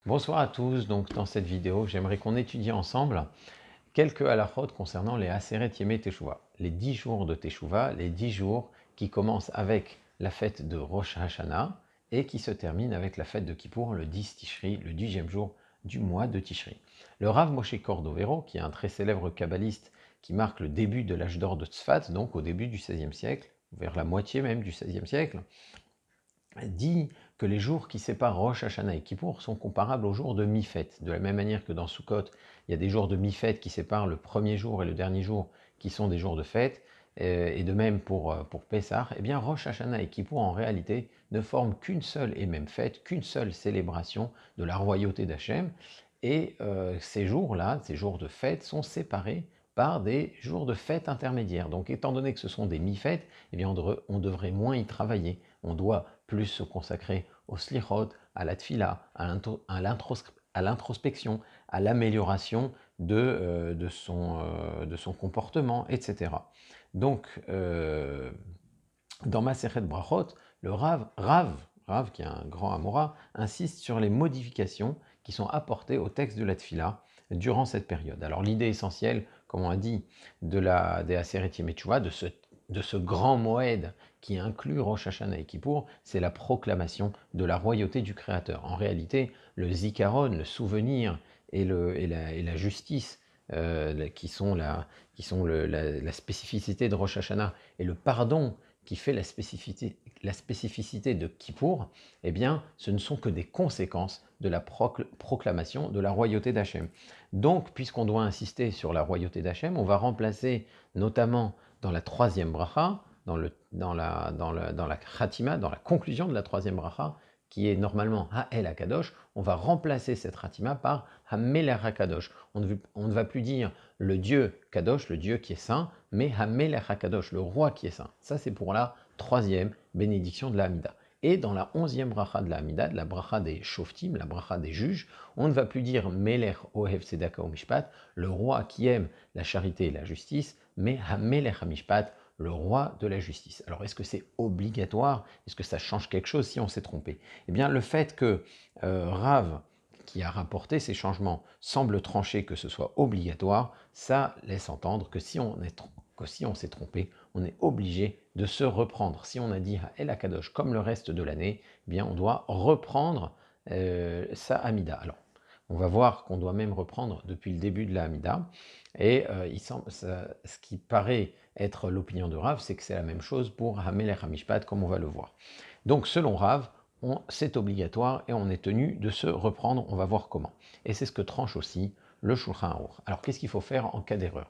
Bonsoir à tous, donc dans cette vidéo, j'aimerais qu'on étudie ensemble quelques halakhot concernant les Aseret Yemei Teshuvah, les 10 jours de Teshuvah, les 10 jours qui commencent avec la fête de Rosh Hashanah et qui se terminent avec la fête de Kippour, le 10 Tishri, le 10e jour du mois de Tishri. Le Rav Moshe Cordovero, qui est un très célèbre kabbaliste qui marque le début de l'âge d'or de Tzfat, donc au début du XVIe siècle, vers la moitié même du XVIe siècle, dit que les jours qui séparent Rosh Hashanah et Kippour sont comparables aux jours de mi-fête. De la même manière que dans Sukkot, il y a des jours de mi-fête qui séparent le premier jour et le dernier jour qui sont des jours de fête, et de même pour Pessah, eh bien Rosh Hashanah et Kippour en réalité ne forment qu'une seule et même fête, qu'une seule célébration de la royauté d'Hachem, et ces jours-là, ces jours de fête, sont séparés par des jours de fête intermédiaires. Donc étant donné que ce sont des mi-fêtes, eh bien on devrait moins y travailler. On doit plus se consacrer au slichot, à la tfila, à l'introspection, à l'amélioration de son comportement, etc. Donc, dans Masechet Brachot, le Rav, qui est un grand Amora, insiste sur les modifications qui sont apportées au texte de la tfila durant cette période. Alors l'idée essentielle, comme on a dit, des Aseret Yemei Teshuvah, de ce grand Moed qui inclut Rosh Hashanah et Kippour, c'est la proclamation de la royauté du Créateur. En réalité, le zikaron, le souvenir et la justice, qui sont la spécificité de Rosh Hashanah, et le pardon qui fait la spécificité de Kippour, eh bien, ce ne sont que des conséquences de la proclamation de la royauté d'Hachem. Donc, puisqu'on doit insister sur la royauté d'Hachem, on va remplacer notamment dans la troisième bracha, dans la Khatima, dans la conclusion de la troisième bracha, qui est normalement Ha'el HaKadosh, on va remplacer cette Khatima par Ha'melech HaKadosh. On ne va plus dire le Dieu Kadosh, le Dieu qui est saint, mais Ha'melech HaKadosh, le roi qui est saint. Ça, c'est pour la troisième bénédiction de la Hamida. Et dans la 11e bracha de la Hamida, de la bracha des Shoftim, la bracha des juges, on ne va plus dire Melech Ohev Tzedaka Mishpat, le roi qui aime la charité et la justice, mais Ha'melech HaMishpat, le roi de la justice. Alors est-ce que c'est obligatoire? Est-ce que ça change quelque chose si on s'est trompé? Eh bien le fait que Rav, qui a rapporté ces changements, semble trancher que ce soit obligatoire, ça laisse entendre que si on s'est trompé, on est obligé de se reprendre. Si on a dit El Akadosh comme le reste de l'année, eh bien on doit reprendre sa Hamida. Alors, on va voir qu'on doit même reprendre depuis le début de la Hamida. Et ce qui paraît être l'opinion de Rav, c'est que c'est la même chose pour Hamelech HaMishpat, comme on va le voir. Donc, selon Rav, c'est obligatoire et on est tenu de se reprendre. On va voir comment. Et c'est ce que tranche aussi le Shulchan Aruch. Alors, qu'est-ce qu'il faut faire en cas d'erreur?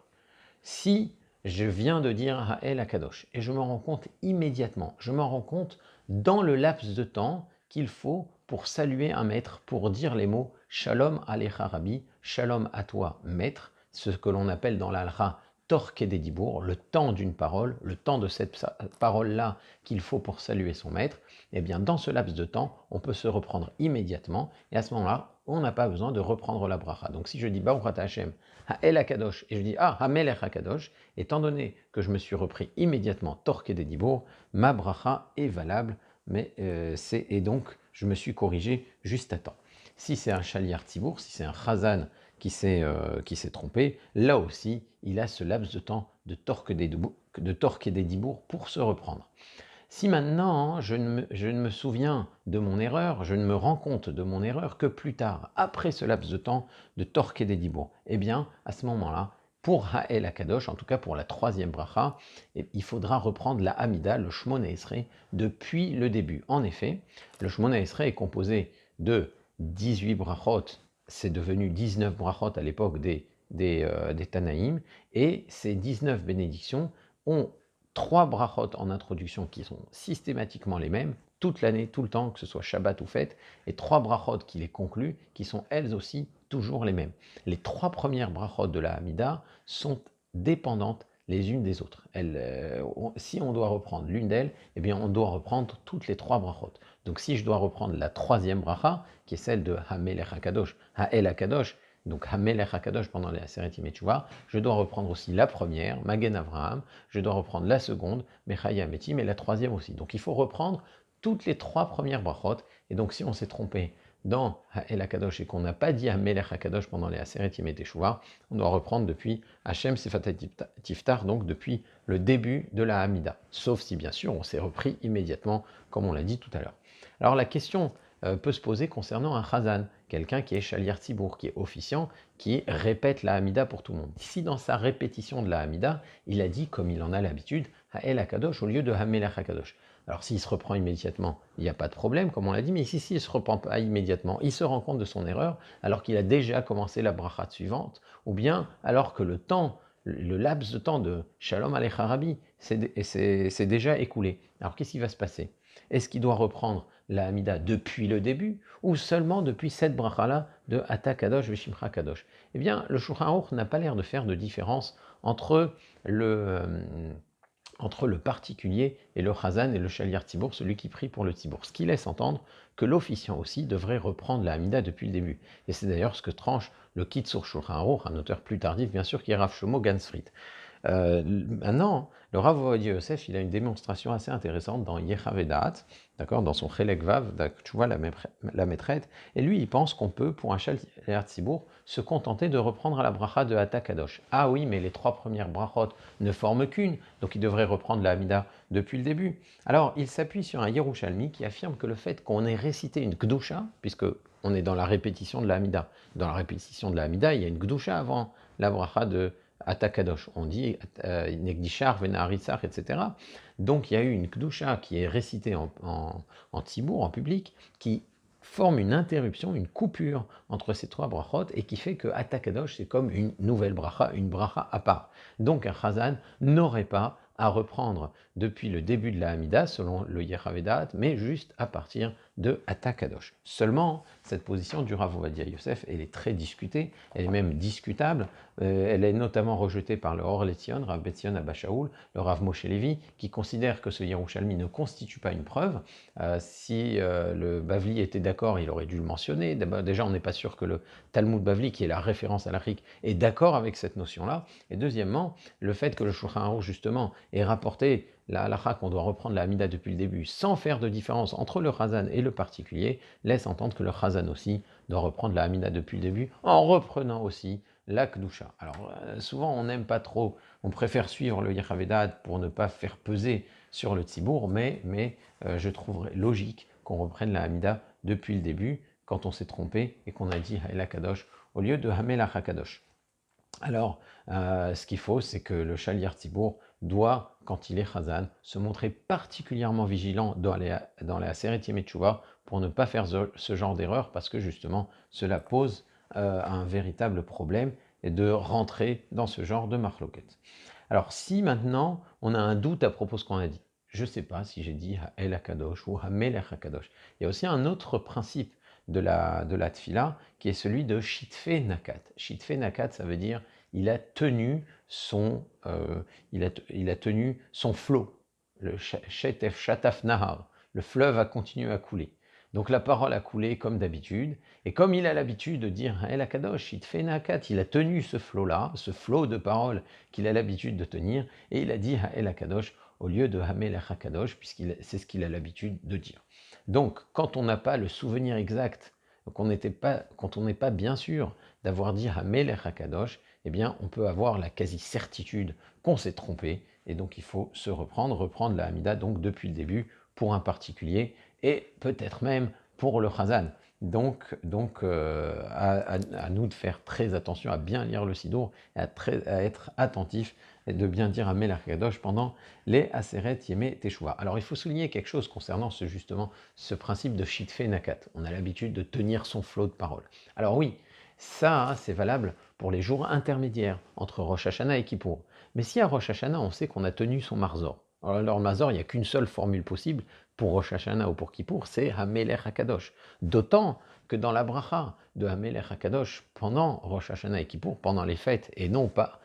Si je viens de dire Ha'el HaKadosh et je me rends compte immédiatement, je me rends compte dans le laps de temps qu'il faut pour saluer un maître, pour dire les mots Shalom Alecha Rabbi, Shalom à toi maître, ce que l'on appelle dans l'Alcha Torke des Dibour, le temps d'une parole, le temps de cette parole-là qu'il faut pour saluer son maître, eh bien dans ce laps de temps, on peut se reprendre immédiatement et à ce moment-là, on n'a pas besoin de reprendre la bracha. Donc si je dis Baruch Ata Hashem, Ha'el HaKadosh, et je dis Hamelech HaKadosh, étant donné que je me suis repris immédiatement Torke des Dibour, ma bracha est valable, mais et donc je me suis corrigé juste à temps. Si c'est un Shaliar Tzibour, si c'est un Chazan qui s'est trompé, là aussi, il a ce laps de temps de Torque des Dibour pour se reprendre. Si maintenant je ne me souviens de mon erreur, je ne me rends compte de mon erreur que plus tard, après ce laps de temps de Torque des Dibour, eh bien, à ce moment-là, pour Ha'el HaKadosh, en tout cas pour la troisième bracha, il faudra reprendre la Hamida, le Shmona Esrei, depuis le début. En effet, le Shmona Esrei est composé de 18 brachot, c'est devenu 19 brachot à l'époque des Tanaïm, et ces 19 bénédictions ont 3 brachot en introduction qui sont systématiquement les mêmes, toute l'année, tout le temps, que ce soit Shabbat ou fête, et 3 brachot qui les concluent, qui sont elles aussi toujours les mêmes. Les 3 premières brachot de la Hamida sont dépendantes les unes des autres. Si on doit reprendre l'une d'elles, eh bien on doit reprendre toutes les 3 brachot. Donc si je dois reprendre la troisième bracha, qui est celle de Hamelech HaKadosh, Ha'el HaKadosh, donc Hamelech HaKadosh pendant les Aseret Yemei Teshuvah, je dois reprendre aussi la première, Magen Avraham, je dois reprendre la seconde, Mechaya Metim, et la troisième aussi. Donc il faut reprendre toutes les 3 premières brachot, et donc si on s'est trompé dans Ha'el HaKadosh et qu'on n'a pas dit Hamelech HaKadosh pendant les Aseret Yemei Teshuvah, on doit reprendre depuis Hashem Sefat Tiftar, donc depuis le début de la Hamida. Sauf si bien sûr on s'est repris immédiatement, comme on l'a dit tout à l'heure. Alors la question peut se poser concernant un Chazan, quelqu'un qui est Shaliar Tzibour, qui est officiant, qui répète la Hamida pour tout le monde. Si dans sa répétition de la Hamida, il a dit, comme il en a l'habitude, Ha'el HaKadosh au lieu de Hamelech HaKadosh. Alors s'il se reprend immédiatement, il n'y a pas de problème, comme on l'a dit, mais ici, s'il ne se reprend pas immédiatement, il se rend compte de son erreur, alors qu'il a déjà commencé la bracha suivante, ou bien alors que le laps de temps de Shalom Alecha Rabbi s'est déjà écoulé. Alors qu'est-ce qui va se passer? Est-ce qu'il doit reprendre la Hamida depuis le début ou seulement depuis cette bracha-là de Ata Kadosh Veshimcha Kadosh? Eh bien, le Shulchan Aruch n'a pas l'air de faire de différence entre le particulier et le Chazan et le Shaliar Tzibour, celui qui prie pour le Tzibour. Ce qui laisse entendre que l'officiant aussi devrait reprendre la Hamida depuis le début. Et c'est d'ailleurs ce que tranche le Kitzur Shulchan Aruch, un auteur plus tardif bien sûr, qui est Rav Shlomo Gansfried. Maintenant, le Rav Ovadia Yosef, il a une démonstration assez intéressante dans Yechavedat, d'accord, dans son Chelek Vav, tu vois la maîtrette, et lui, il pense qu'on peut, pour un Shaliar Tzibour, se contenter de reprendre la bracha de Ata Kadosh. Ah oui, mais les 3 premières brachot ne forment qu'une, donc il devrait reprendre la Hamida depuis le début. Alors, il s'appuie sur un Yerushalmi qui affirme que le fait qu'on ait récité une Gdusha, puisque on est dans la répétition de la Hamida, dans la répétition de la Hamida, il y a une Gdusha avant la bracha de Ata Kadosh, on dit Negdishar, Venaharitsar, etc. Donc il y a eu une Kdusha qui est récitée en Tzibour, en public, qui forme une interruption, une coupure entre ces 3 brachot et qui fait que Ata Kadosh c'est comme une nouvelle bracha, une bracha à part. Donc un Chazan n'aurait pas à reprendre depuis le début de la Hamida, selon le Yechavedat, mais juste à partir de Ata Kadosh. Seulement, cette position du Rav Ovadia Yosef, elle est très discutée, elle est même discutable, elle est notamment rejetée par le Or Letzion, Rav Betzion Abba Shaul, le Rav Moshe Levi, qui considère que ce Yerushalmi ne constitue pas une preuve. Si le Bavli était d'accord, il aurait dû le mentionner. Déjà, on n'est pas sûr que le Talmud Bavli, qui est la référence à l'Afrique, est d'accord avec cette notion-là. Et deuxièmement, le fait que le Shulchan Aruch, justement, ait rapporté la halakha qu'on doit reprendre la Hamida depuis le début, sans faire de différence entre le Chazan et le particulier, laisse entendre que le Chazan aussi doit reprendre la Hamida depuis le début, en reprenant aussi la Kedusha. Alors souvent on n'aime pas trop, on préfère suivre le Yechavedat pour ne pas faire peser sur le Tzibour, mais je trouverais logique qu'on reprenne la Hamida depuis le début, quand on s'est trompé et qu'on a dit Ha'el HaKadosh au lieu de Hamelach HaKadosh. Alors, ce qu'il faut, c'est que le Shaliar Tzibour doit, quand il est Chazan, se montrer particulièrement vigilant dans les Aseret Yemei Teshuvah pour ne pas faire ce genre d'erreur, parce que justement, cela pose un véritable problème et de rentrer dans ce genre de marloquette. Alors, si maintenant, on a un doute à propos de ce qu'on a dit, je ne sais pas si j'ai dit Ha'el HaKadosh ou Hamelech HaKadosh. Il y a aussi un autre principe de la tfila, qui est celui de Shitfe Nakat. Shitfe Nakat, ça veut dire il a tenu son, il a tenu son flot. Le Shetef Shataf Nahar, le fleuve a continué à couler. Donc la parole a coulé comme d'habitude, et comme il a l'habitude de dire El Akadosh, Shitfe Nakat, il a tenu ce flot-là, ce flot de paroles qu'il a l'habitude de tenir, et il a dit El Akadosh au lieu de Hamelech HaKadosh, puisque c'est ce qu'il a l'habitude de dire. Donc, quand on n'a pas le souvenir exact, quand on n'est pas bien sûr d'avoir dit Hamelech HaKadosh, eh bien, on peut avoir la quasi-certitude qu'on s'est trompé, et donc il faut se reprendre la Hamida donc depuis le début pour un particulier, et peut-être même pour le Chazan. Donc à nous de faire très attention à bien lire le Sidour et à être attentif et de bien dire Hamelech HaKadosh pendant les Aseret Yemei Teshuvah. Alors il faut souligner quelque chose concernant ce principe de Shitfe Nakat. On a l'habitude de tenir son flot de paroles. Alors oui, ça c'est valable pour les jours intermédiaires entre Rosh Hashanah et Kippour. Mais si à Rosh Hashanah on sait qu'on a tenu son Marzor, alors le Marzor il n'y a qu'une seule formule possible pour Rosh Hashanah ou pour Kippour, c'est Hamelech HaKadosh. D'autant que dans la bracha de Hamelech HaKadosh pendant Rosh Hashanah et Kippour, pendant les fêtes et non pas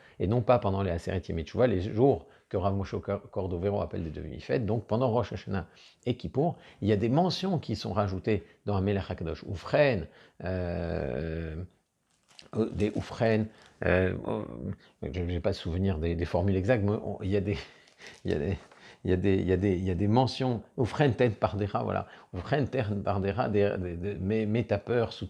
pendant les Aseret Yemei Teshuvah, les jours que Rav Moshe Cordovero appelle des demi-fêtes, donc pendant Rosh Hashanah et Kippour, il y a des mentions qui sont rajoutées dans Hamelech HaKadosh. Oufren, des oufren, je n'ai pas souvenir des formules exactes, mais il y a il y a des mentions, ou frenten pardera, voilà, ou frenten pardera, mets ta peur sur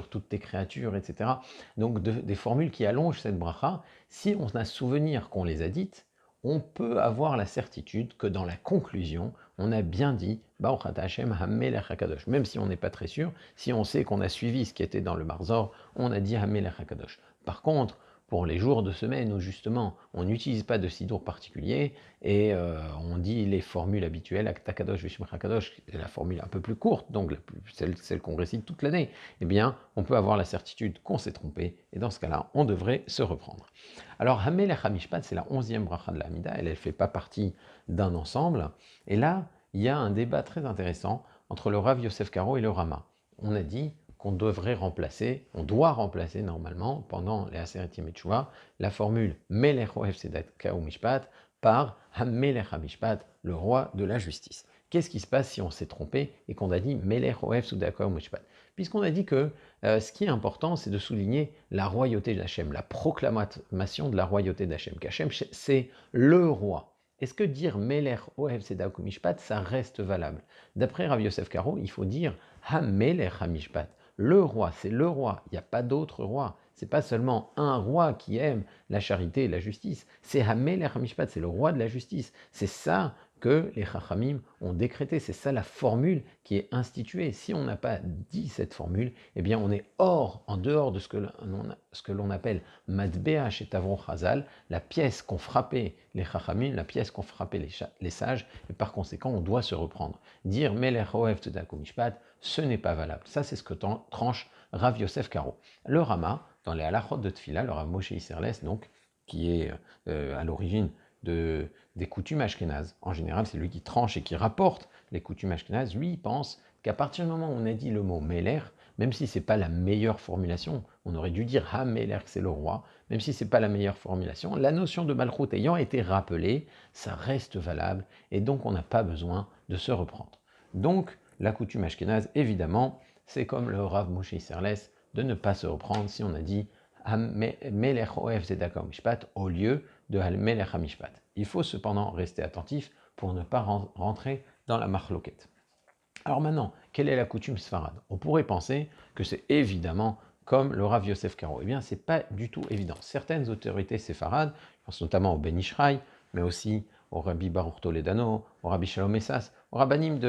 toutes tes créatures, etc. Donc des formules qui allongent cette bracha. Si on a souvenir qu'on les a dites, on peut avoir la certitude que dans la conclusion, on a bien dit Baruch Ata Hashem HaMelech HaKadosh. Même si on n'est pas très sûr, si on sait qu'on a suivi ce qui était dans le Marzor, on a dit HaMelech HaKadosh. Par contre, pour les jours de semaine où justement on n'utilise pas de sidour particulier et on dit les formules habituelles, Takadosh Vishmach HaKadosh, la formule un peu plus courte, donc celle qu'on récite toute l'année, eh bien on peut avoir la certitude qu'on s'est trompé et dans ce cas-là, on devrait se reprendre. Alors HaMelech HaMishpat, c'est la 11e bracha de la Hamida, elle ne fait pas partie d'un ensemble, et là, il y a un débat très intéressant entre le Rav Yosef Karo et le Rama. On a dit qu'on doit remplacer normalement, pendant les Aseret Yemei Teshuvah, la formule Melech Ohev Tzedaka u'Mishpat par HaMelech HaMishpat, le roi de la justice. Qu'est-ce qui se passe si on s'est trompé et qu'on a dit Melech Ohev Tzedaka u'Mishpat? Puisqu'on a dit que ce qui est important, c'est de souligner la royauté d'Hachem, la proclamation de la royauté d'Hachem, qu'Hachem, c'est le roi. Est-ce que dire Melech Ohev Tzedaka u'Mishpat, ça reste valable? D'après Rav Yosef Karo, il faut dire HaMelech HaMishpat. Le roi, c'est le roi, il n'y a pas d'autre roi. C'est pas seulement un roi qui aime la charité et la justice, c'est HaMelech HaMishpat, c'est le roi de la justice. C'est ça que les Chachamim ont décrété, c'est ça la formule qui est instituée. Si on n'a pas dit cette formule, eh bien on est en dehors de ce que l'on appelle Matbea chez Tavron Chazal, la pièce qu'ont frappé les Chachamim, la pièce qu'ont frappé les sages, et par conséquent on doit se reprendre. Dire Melech Ohev Tzedaka u'Mishpat, ce n'est pas valable. Ça, c'est ce que tranche Rav Yosef Karo. Le Rama, dans les halachot de Tfila, le Rav Moshe Isserles, donc, qui est à l'origine des coutumes ashkénazes. En général, c'est lui qui tranche et qui rapporte les coutumes ashkénazes. Lui, il pense qu'à partir du moment où on a dit le mot Meler, même si ce n'est pas la meilleure formulation, on aurait dû dire Ha-Meler, c'est le roi, même si ce n'est pas la meilleure formulation, la notion de Malchut ayant été rappelée, ça reste valable, et donc on n'a pas besoin de se reprendre. Donc, la coutume ashkénaze, évidemment, c'est comme le Rav Moshe Isserles, de ne pas se reprendre si on a dit Melech Ohev Tzedaka u'Mishpat au lieu de Melech HaMishpat. Il faut cependant rester attentif pour ne pas rentrer dans la marloquette. Alors maintenant, quelle est la coutume sfarade? On pourrait penser que c'est évidemment comme le Rav Yosef Karo. Eh bien, ce n'est pas du tout évident. Certaines autorités séfarades, je pense notamment au Ben Ishraï, mais aussi au Rabbi Baruch Toledano, au Rabbi Shalom Essas, au Rabbanim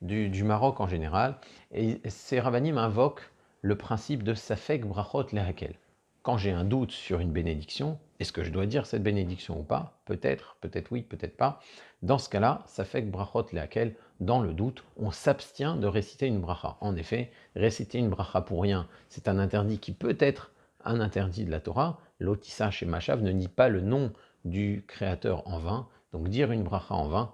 du Maroc en général, et ces rabbanim invoquent le principe de Safek Brachot Lehakel. Quand j'ai un doute sur une bénédiction, est-ce que je dois dire cette bénédiction ou pas? Peut-être oui, peut-être pas. Dans ce cas-là, Safek Brachot Lehakel, dans le doute, on s'abstient de réciter une bracha. En effet, réciter une bracha pour rien, c'est un interdit qui peut être un interdit de la Torah. L'Otissa chez Machav ne nie pas le nom du Créateur en vain. Donc dire une bracha en vain,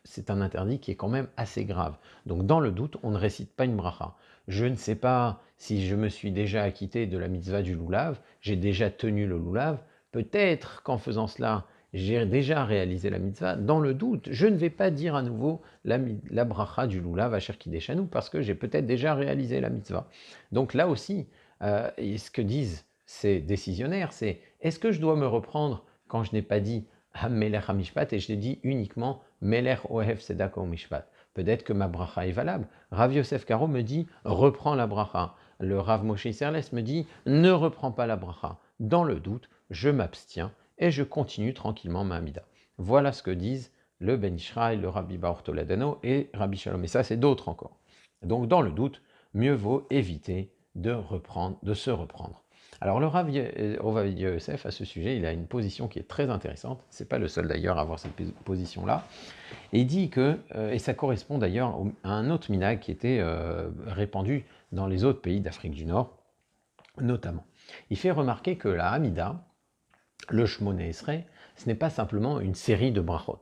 c'est un interdit qui est quand même assez grave. Donc dans le doute, on ne récite pas une bracha. Je ne sais pas si je me suis déjà acquitté de la mitzvah du loulav, j'ai déjà tenu le loulav, peut-être qu'en faisant cela, j'ai déjà réalisé la mitzvah. Dans le doute, je ne vais pas dire à nouveau la bracha du loulav à Cher Kideshanu parce que j'ai peut-être déjà réalisé la mitzvah. Donc là aussi, ce que disent ces décisionnaires, c'est est-ce que je dois me reprendre quand je n'ai pas dit Melech HaMishpat et je l'ai dit uniquement Melech Ohev Tzedaka u'Mishpat. Peut-être que ma bracha est valable. Rav Yosef Karo me dit reprends la bracha. Le Rav Moshe Isserles me dit ne reprends pas la bracha. Dans le doute, je m'abstiens et je continue tranquillement ma Hamida. Voilà ce que disent le Ben Ishraï, le Rabbi Baruch Toledano et Rabbi Shalom. Et ça, c'est d'autres encore. Donc dans le doute, mieux vaut éviter de se reprendre. Alors le Rav Yosef, à ce sujet, il a une position qui est très intéressante. Ce n'est pas le seul d'ailleurs à avoir cette position-là. Et il dit que, et ça correspond d'ailleurs à un autre minhag qui était répandu dans les autres pays d'Afrique du Nord, notamment. Il fait remarquer que la Hamida, le Shmoneh Esrei, ce n'est pas simplement une série de brachot.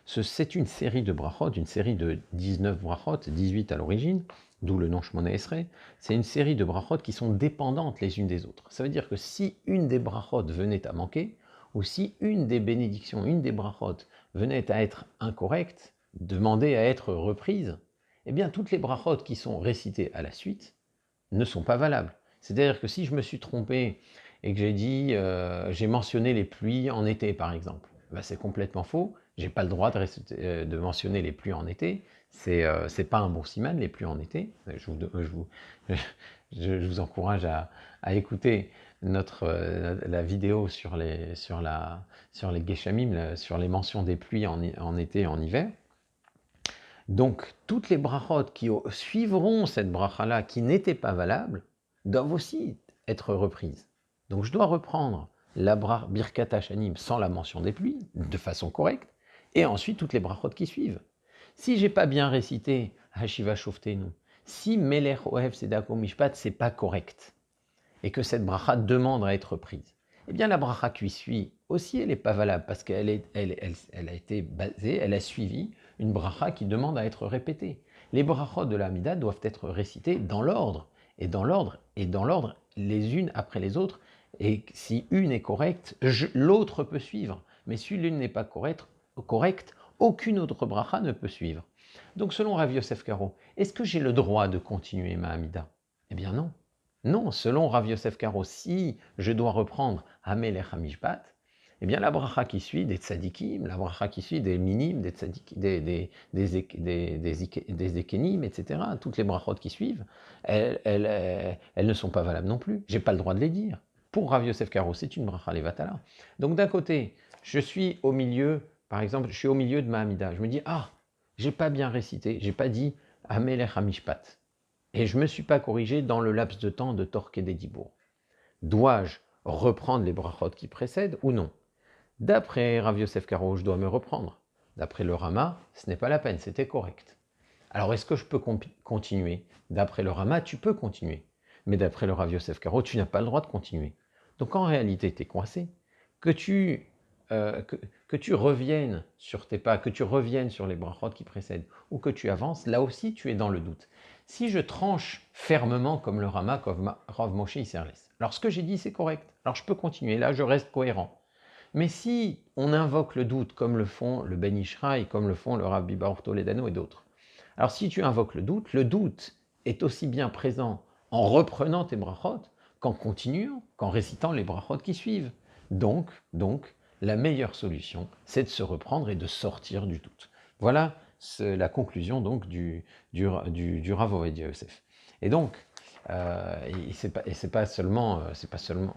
C'est une série de brachot, une série de 19 brachot, 18 à l'origine, d'où le nom Shmoneh Esrei. C'est une série de brachot qui sont dépendantes les unes des autres. Ça veut dire que si une des brachot venait à manquer, ou si une des bénédictions, une des brachot venait à être incorrecte, demandée à être reprise, eh bien toutes les brachot qui sont récitées à la suite ne sont pas valables. C'est-à-dire que si je me suis trompé et que j'ai mentionné les pluies en été par exemple, ben c'est complètement faux, J'ai pas le droit de mentionner les pluies en été. C'est pas un bon siman, les pluies en été. Je vous encourage à écouter la vidéo sur les Geshamim, sur les mentions des pluies en été et en hiver. Donc, toutes les brachot qui suivront cette bracha-là, qui n'étaient pas valables, doivent aussi être reprises. Donc, je dois reprendre la Birkat Hashanim sans la mention des pluies, de façon correcte, et ensuite toutes les brachot qui suivent. Si j'ai pas bien récité Hashiva Shoftenu, si Melech Ohev Tzedakah Mishpat, c'est pas correct, et que cette bracha demande à être reprise, eh bien la bracha qui suit aussi, elle n'est pas valable, parce qu'elle a été basée, elle a suivi une bracha qui demande à être répétée. Les brachot de la Hamida doivent être récitées dans l'ordre, et dans l'ordre, les unes après les autres, et si une est correcte, l'autre peut suivre. Mais si l'une n'est pas correcte, aucune autre bracha ne peut suivre. Donc selon Rav Yosef Karo, est-ce que j'ai le droit de continuer ma Hamida? Eh bien non. Non, selon Rav Yosef Karo, si je dois reprendre Hamelech HaMishpat, eh bien la bracha qui suit des tzadikim, la bracha qui suit des minim, des tzadikim, des ekenim, etc., toutes les brachot qui suivent, elles ne sont pas valables non plus. Je n'ai pas le droit de les dire. Pour Rav Yosef Karo, c'est une bracha levatala. Donc d'un côté, je suis au milieu, par exemple, je suis au milieu de ma Hamida. Je me dis, j'ai pas bien récité, j'ai pas dit Hamelech HaMishpat. Et je ne me suis pas corrigé dans le laps de temps de Torque et des Dibourg. Dois-je reprendre les brachot qui précèdent ou non? D'après Rav Yosef Karo, je dois me reprendre. D'après le Rama, ce n'est pas la peine, c'était correct. Alors est-ce que je peux continuer? D'après le Rama, tu peux continuer. Mais d'après le Rav Yosef Karo, tu n'as pas le droit de continuer. Donc en réalité, tu es coincé. Que tu reviennes sur tes pas, que tu reviennes sur les brachot qui précèdent, ou que tu avances, là aussi tu es dans le doute. Si je tranche fermement comme le Rama, comme Rav Moshe Isserles, alors ce que j'ai dit c'est correct, alors je peux continuer, là je reste cohérent. Mais si on invoque le doute comme le font le Ben Ishraï, comme le font le Rabbi Baruch Toledano et d'autres, alors si tu invoques le doute est aussi bien présent en reprenant tes brachot qu'en continuant, qu'en récitant les brachot qui suivent. Donc, la meilleure solution, c'est de se reprendre et de sortir du doute. Voilà la conclusion donc du Rav Ovadia Yosef. Et donc, c'est pas seulement,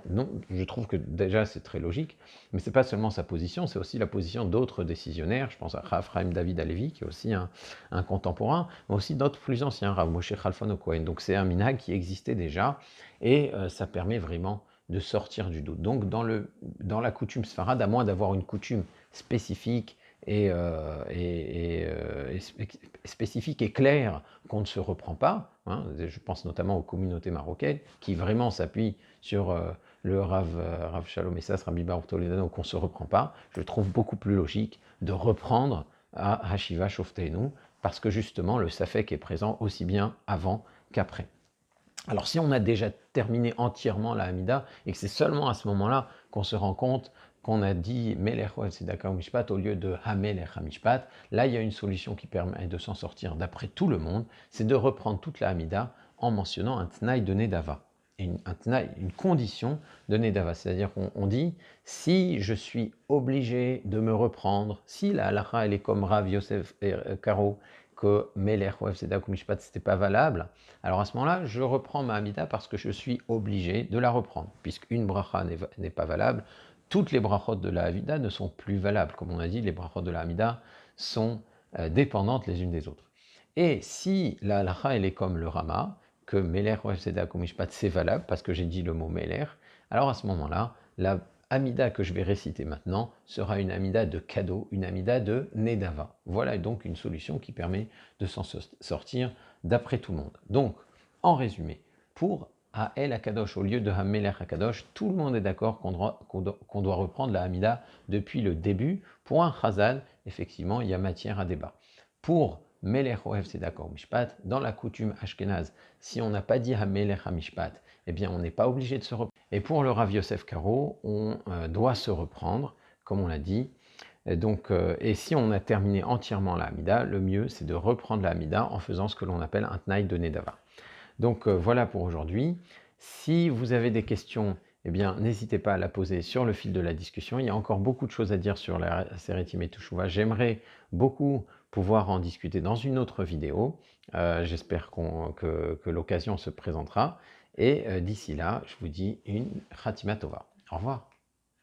non, je trouve que déjà c'est très logique, mais c'est pas seulement sa position, c'est aussi la position d'autres décisionnaires. Je pense à Rav Chaim David Halevi, qui est aussi un contemporain, mais aussi d'autres plus anciens, Rav Moshe Chalfon Cohen. Donc c'est un minhag qui existait déjà, et ça permet vraiment de sortir du doute. Donc dans la coutume sfarade, à moins d'avoir une coutume spécifique et spécifique et claire qu'on ne se reprend pas, hein, je pense notamment aux communautés marocaines qui vraiment s'appuient sur le Rav Shalom Essas, Rabbi Baruch Toledano, qu'on ne se reprend pas. Je trouve beaucoup plus logique de reprendre à Hashiva Shoftenu, parce que justement le Safek est présent aussi bien avant qu'après. Alors si on a déjà terminé entièrement la Hamida, et que c'est seulement à ce moment-là qu'on se rend compte qu'on a dit Melech Ohev Tzedakah Mishpat au lieu de Hamelech HaMishpat, là il y a une solution qui permet de s'en sortir d'après tout le monde, c'est de reprendre toute la Hamida en mentionnant un Tnaï de Nedava, une condition de Nedava, c'est-à-dire qu'on dit, si je suis obligé de me reprendre, si la halakha elle est comme Rav Yosef Karo, que Melech Ohev Tzedakah Mishpat c'était pas valable, alors à ce moment-là, je reprends ma Hamida parce que je suis obligé de la reprendre, puisqu'une bracha n'est pas valable, toutes les brachot de la Hamida ne sont plus valables. Comme on a dit, les brachot de la Hamida sont dépendantes les unes des autres. Et si la halacha elle est comme le Rama, que Melech Ohev Tzedakah Mishpat c'est valable parce que j'ai dit le mot Melech, alors à ce moment-là, la Hamida que je vais réciter maintenant sera une Hamida de cadeau, une Hamida de Nedava. Voilà donc une solution qui permet de s'en sortir d'après tout le monde. Donc, en résumé, pour Ha'el HaKadosh au lieu de Hamelech HaKadosh, tout le monde est d'accord qu'on doit reprendre la Hamida depuis le début. Pour un Chazal, effectivement, il y a matière à débat. Pour Melech Ohev Tzedakah Mishpat, dans la coutume Ashkenaz, si on n'a pas dit Hamelech HaMishpat, eh bien on n'est pas obligé de se reprendre. Et pour le Rav Yosef Karo, on doit se reprendre, comme on l'a dit. Et si on a terminé entièrement la Hamida, le mieux c'est de reprendre la Hamida en faisant ce que l'on appelle un Tnaï de Nedava. Donc voilà pour aujourd'hui. Si vous avez des questions, eh bien, n'hésitez pas à la poser sur le fil de la discussion. Il y a encore beaucoup de choses à dire sur la Aseret Yemei Teshuvah. J'aimerais beaucoup pouvoir en discuter dans une autre vidéo. J'espère que l'occasion se présentera. Et d'ici là, je vous dis une Khatima Tova. Au revoir.